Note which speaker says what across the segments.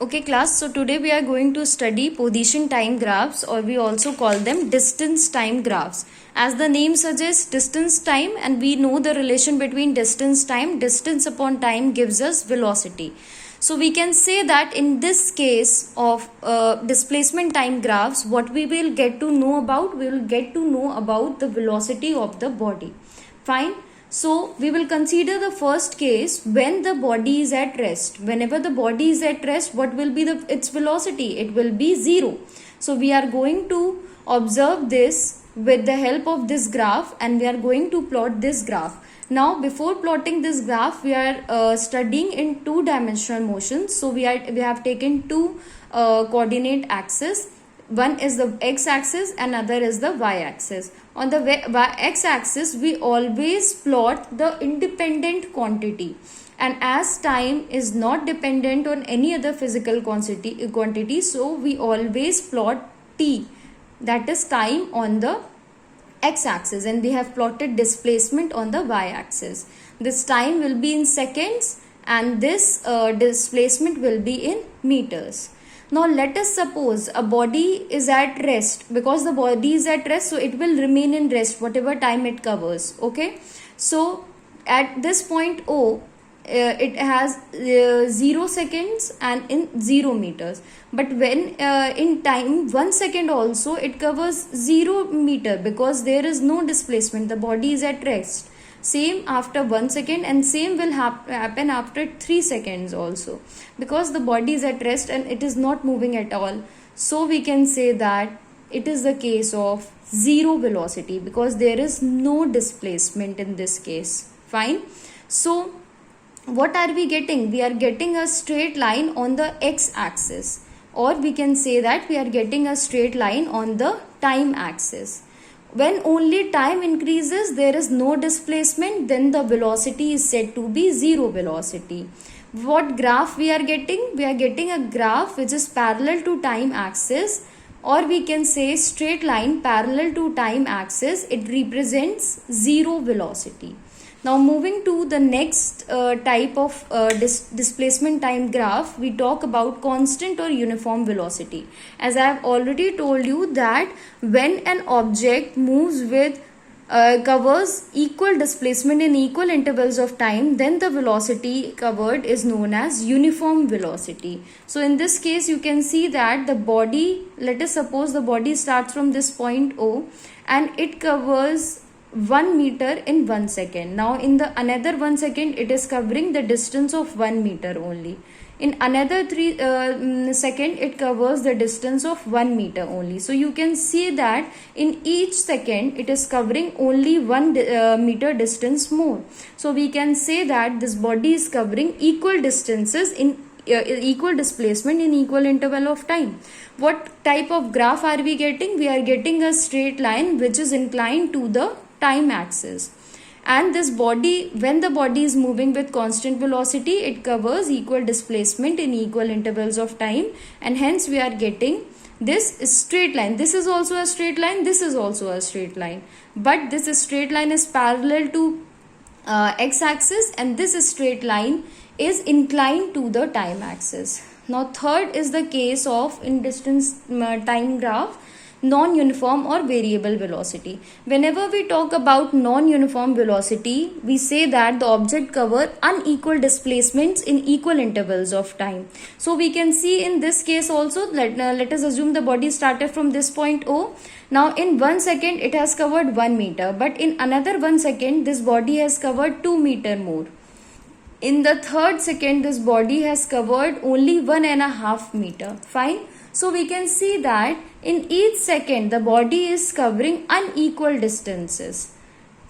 Speaker 1: Okay class, so today we are going to study position time graphs, or we also call them distance time graphs. As the name suggests, distance time, and we know the relation between distance time. Distance upon time gives us velocity. So we can say that in this case of displacement time graphs, what we will get to know about, we will get to know about the velocity of the body. Fine. So we will consider the first case when the body is at rest. Whenever the body is at rest, what will be its velocity? It will be 0. So we are going to observe this with the help of this graph, and we are going to plot this graph. Now before plotting this graph, we are studying in two-dimensional motion. So we have taken two coordinate axes. One is the x-axis and other is the y-axis. On the x-axis, we always plot the independent quantity, and as time is not dependent on any other physical quantity, so we always plot t, that is time, on the x-axis, and we have plotted displacement on the y-axis. This time will be in seconds and this displacement will be in meters. Now let us suppose a body is at rest. Because the body is at rest, so it will remain in rest whatever time it covers. Okay, so at this point O, it has 0 seconds and in 0 meters. But when in time 1 second also, it covers 0 meter because there is no displacement. The body is at rest. Same after 1 second, and same will happen after 3 seconds also, because the body is at rest and it is not moving at all. So we can say that it is the case of 0 velocity because there is no displacement in this case. Fine. So what are we getting? We are getting a straight line on the x-axis, or we can say that we are getting a straight line on the time axis. When only time increases, there is no displacement, then the velocity is said to be 0 velocity. What graph we are getting? We are getting a graph which is parallel to time axis, or we can say straight line parallel to time axis. It represents 0 velocity. Now moving to the next type of displacement time graph, we talk about constant or uniform velocity. As I have already told you that when an object moves with covers equal displacement in equal intervals of time, then the velocity covered is known as uniform velocity. So in this case, you can see that the body, let us suppose the body starts from this point O and it covers 1 meter in 1 second. Now in the another 1 second, it is covering the distance of 1 meter only. In another 3 second, it covers the distance of 1 meter only. So you can see that in each second, it is covering only 1 meter distance more. So we can say that this body is covering equal distances in equal displacement in equal interval of time. What type of graph are we getting? We are getting a straight line which is inclined to the time axis, and this body, when the body is moving with constant velocity, it covers equal displacement in equal intervals of time, and hence we are getting this straight line. This is also a straight line, this is also a straight line, but this straight line is parallel to x-axis, and this straight line is inclined to the time axis. Now third is the case of in distance time graph, non-uniform or variable velocity. Whenever we talk about non-uniform velocity, we say that the object cover unequal displacements in equal intervals of time. So we can see in this case also, let us assume the body started from this point O. Now in 1 second, it has covered 1 meter, but in another 1 second, this body has covered 2 meter more. In the third second, this body has covered only 1.5 meter. Fine. So we can see that in each second, the body is covering unequal distances.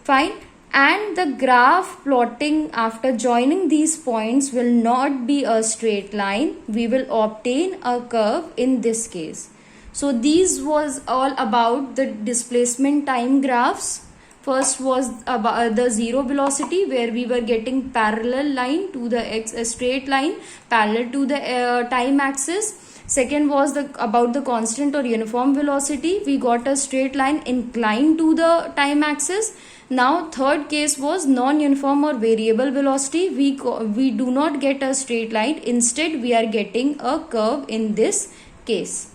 Speaker 1: Fine. And the graph plotting after joining these points will not be a straight line. We will obtain a curve in this case. So these was all about the displacement time graphs. First was about the 0 velocity, where we were getting parallel line to the straight line parallel to the time axis. Second was about the constant or uniform velocity. We got a straight line inclined to the time axis. Now third case was non-uniform or variable velocity. We do not get a straight line. Instead we are getting a curve in this case.